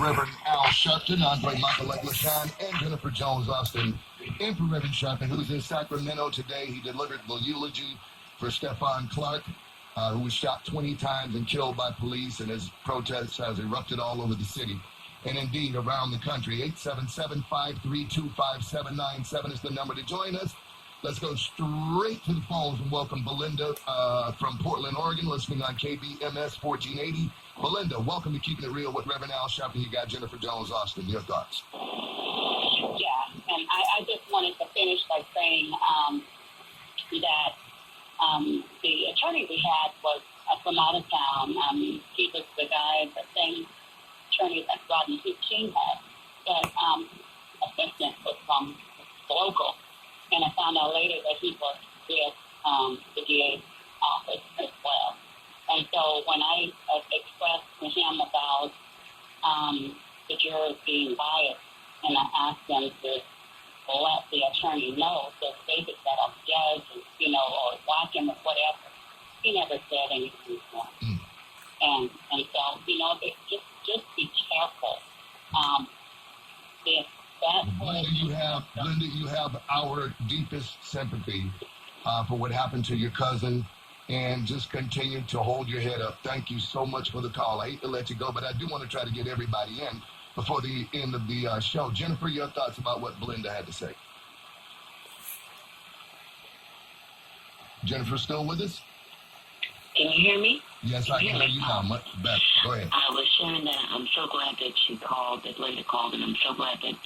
Reverend Al Sharpton, Andre Michael LeChan, and Jennifer Jones Austin. In for Reverend Sharpton, who's in Sacramento today. He delivered the eulogy for Stephon Clark, who was shot 20 times and killed by police, and his protests has erupted all over the city. And indeed, around the country. 877-532-5797 is the number to join us. Let's go straight to the phones and welcome Belinda from Portland, Oregon, listening on KBMS 1480. Belinda, welcome to Keeping It Real with Reverend Al Sharpton. You got Jennifer Jones Austin. Your thoughts? Yeah, and I just wanted to finish by saying that the attorney we had was from out of town. He was the guy, the same attorney that Rodney Hood King had, but assistant was from local. And I found out later that he was with the DA's office as well. And so when I expressed to him about the jurors being biased, and I asked him to let the attorney know, so they could set up judge, and, or watch him or whatever, he never said anything more. And so, just be careful. Linda, you have our deepest sympathy for what happened to your cousin, and just continue to hold your head up. Thank you so much for the call. I hate to let you go, but I do want to try to get everybody in before the end of the show. Jennifer, your thoughts about what Belinda had to say. Jennifer, still with us? Can you hear me? Yes, I can hear you now. Much better. Go ahead. I was sharing that I'm so glad that she called, that Linda called, and I'm so glad that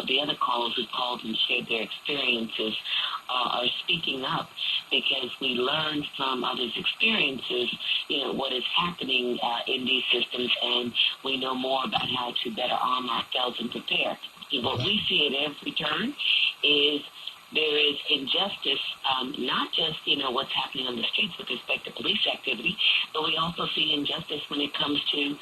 the other callers who called and shared their experiences are speaking up, because we learn from others' experiences, what is happening in these systems, and we know more about how to better arm ourselves and prepare. What we see at every turn is there is injustice, not just, what's happening on the streets with respect to police activity, but we also see injustice when it comes to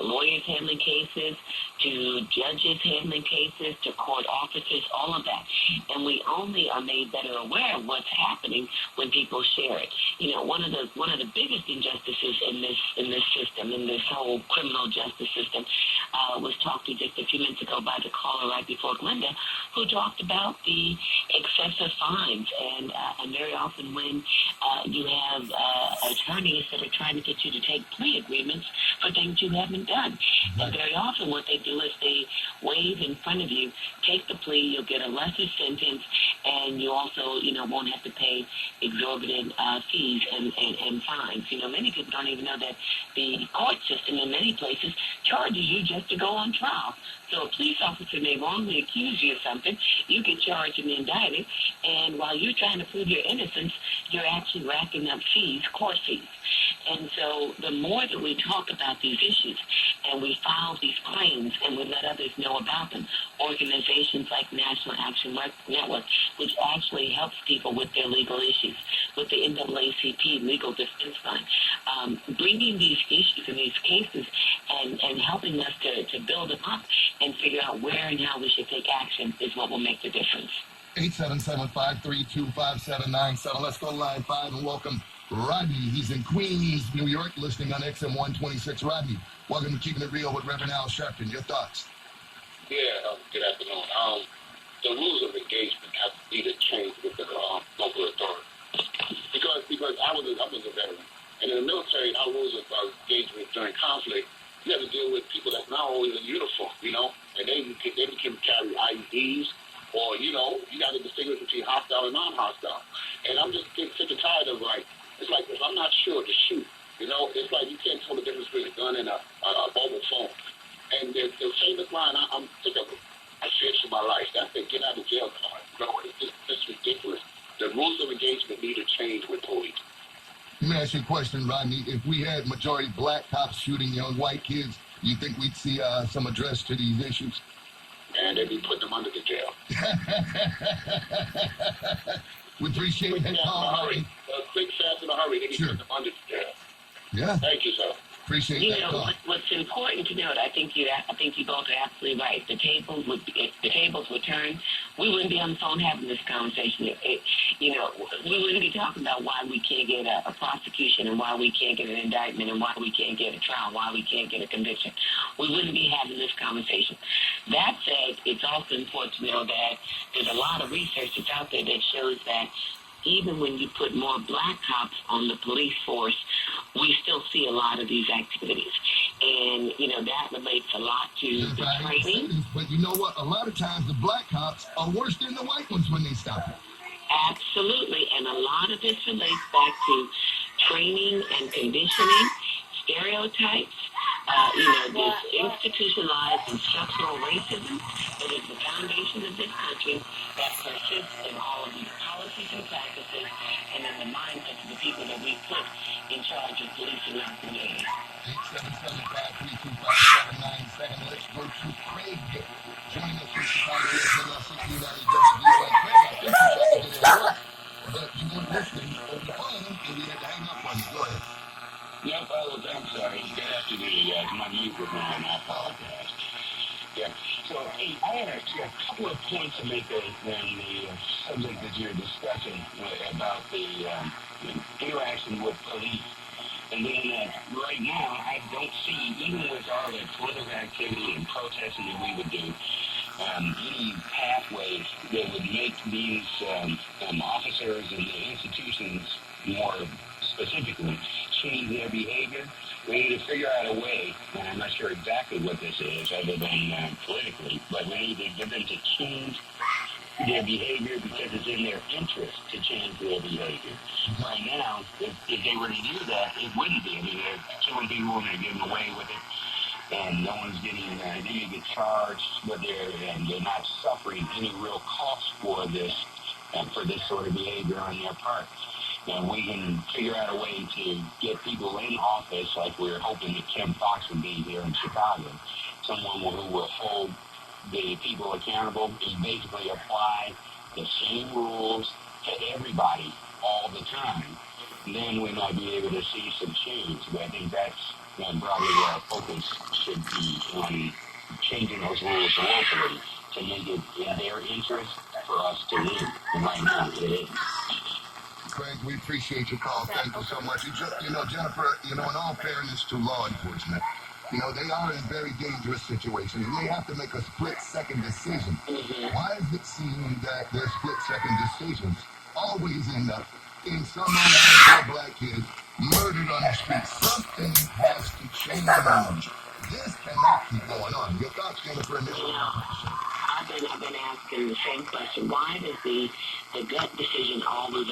lawyers handling cases, to judges handling cases, to court officers, all of that. And we only are made better aware of what's happening when people share it. One of the biggest injustices in this system, in this whole criminal justice system, was talked to just a few minutes ago by the caller right before Glenda, who talked about the excessive fines, and very often when you have attorneys that are trying to get you to take plea agreements for things you haven't done. Right. And very often what they do is they waive in front of you, take the plea, you'll get a lesser sentence, and you also, won't have to pay exorbitant fees and fines. Many people don't even know that the court system in many places charges you just to go on trial. So a police officer may wrongly accuse you of something, you get charged and indicted, and while you're trying to prove your innocence, you're actually racking up fees, court fees. And so the more that we talk about these issues and we file these claims and we let others know about them, organizations like National Action Network, which actually helps people with their legal issues, with the NAACP Legal Defense Fund, bringing these issues and these cases and helping us to build them up and figure out where and how we should take action is what will make the difference. 877-532-5797. Let's go to line 5 and welcome Rodney. He's in Queens, New York, listening on XM 126. Rodney, welcome to Keeping It Real with Reverend Al Sharpton. Your thoughts? Yeah, good afternoon. The rules of engagement have to be changed with the local authority. Because I was a veteran, and in the military, our rules of engagement during conflict, you have to deal with people that's not always in uniform, and they can carry IEDs, or, you got to distinguish between hostile and non-hostile. And I'm just getting sick and tired of, it's like, if I'm not sure to shoot, it's like you can't tell the difference between a gun and a mobile phone. And the famous line, I'm sick of it. I feared for my life. That's the get out of jail card. It's just ridiculous. The rules of engagement need to change with police. Let me ask you a question, Rodney. If we had majority black cops shooting young white kids, you think we'd see some address to these issues? And they'd be putting them under the jail. We appreciate that call, Rodney. Quick, fast, in a hurry. They can put them under the jail. Yeah. Thank you, sir. Appreciate You that know, call. what's important to note, I think you both are absolutely right. If the tables would turn, we wouldn't be on the phone having this conversation. We wouldn't be talking about why we can't get a prosecution and why we can't get an indictment and why we can't get a trial, why we can't get a conviction. We wouldn't be having this conversation. That said, it's also important to know that there's a lot of research that's out there that shows that even when you put more black cops on the police force, we still see a lot of these activities. And, that relates a lot to the training. But you know what? A lot of times the black cops are worse than the white ones when they stop it. Absolutely. And a lot of this relates back to training and conditioning, stereotypes, this institutionalized and structural racism that is the foundation of this country that persists in all of these policies and practices and in the mindsets of the people that we put in charge of policing our community. 877-532-5797. Let's go to Craig. Joining us from Chicago, SNL 1690 WVOA. Craig, I think you tried to get in work, but you weren't listening over the phone, and we had to hang up on you. Go ahead. Yeah, fellas, I'm sorry. Good afternoon, you guys. My mute was on. I apologize. Yeah. So, hey, I had a couple of points to make on the subject that you're discussing about the interaction with police. And then right now, I don't see, even with all the political activity and protesting that we would do, any pathways that would make these officers and the institutions more specifically change their behavior. We need to figure out a way, and I'm not sure exactly what this is other than politically, but we need to get them to change their behavior because it's in their interest to change their behavior. Right now, if they were to do that, it wouldn't be. I mean, they're killing people and they're getting away with it, and no one's getting, they didn't get charged, but they're not suffering any real cost for this sort of behavior on their part. And we can figure out a way to get people in office like we're hoping that Kim Fox would be here in Chicago, someone who will hold the people accountable and basically apply the same rules to everybody all the time. Then we might be able to see some change. But I think that's probably where our focus should be on changing those rules locally to make it in their interest for us to win. And right now it is. Craig, we appreciate your call. Thank you so much. Jennifer, in all fairness to law enforcement, they are in very dangerous situations, and they have to make a split-second decision. Why does it seem that their split-second decisions always end up in some poor black kid murdered on the street? Something has to change. This cannot keep going on. Your thoughts, Jennifer, initially? I've been asking the same question. Why does the gut decision always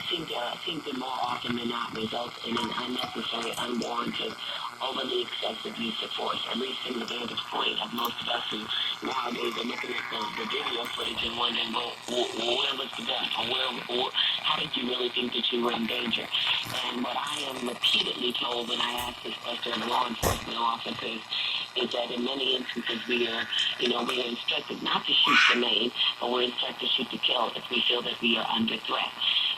seem to more often than not result in an unnecessary, unwarranted, overly excessive use of force, at least from the vantage point of most of us who nowadays are looking at the video footage and wondering, well, where was the gun? Or how did you really think that you were in danger? And what I am repeatedly told when I ask this question of law enforcement officers is that in many instances we are instructed not to shoot to maim, but we're instructed to shoot to kill if we feel that we are under threat.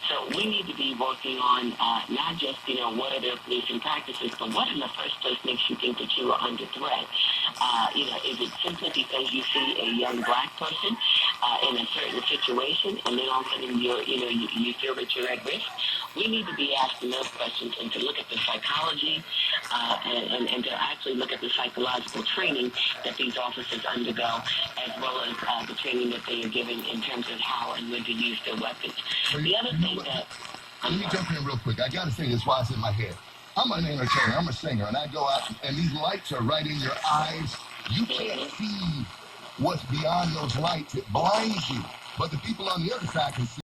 So we need to be working on not just, what are their policing practices, but what in the first place makes you think that you are under threat? Is it simply because you see a young black person in a certain situation and then all of a sudden you feel that you're at risk? We need to be asking those questions and to look at the psychology and to actually look at the psychological training that these officers undergo, as well as the training that they are given in terms of how and when to use their weapons. The other thing that... Let me jump in real quick. I got to say this while it's in my head. I'm an entertainer. I'm a singer, and I go out, and these lights are right in your eyes. You can't see what's beyond those lights. It blinds you. But the people on the other side can see.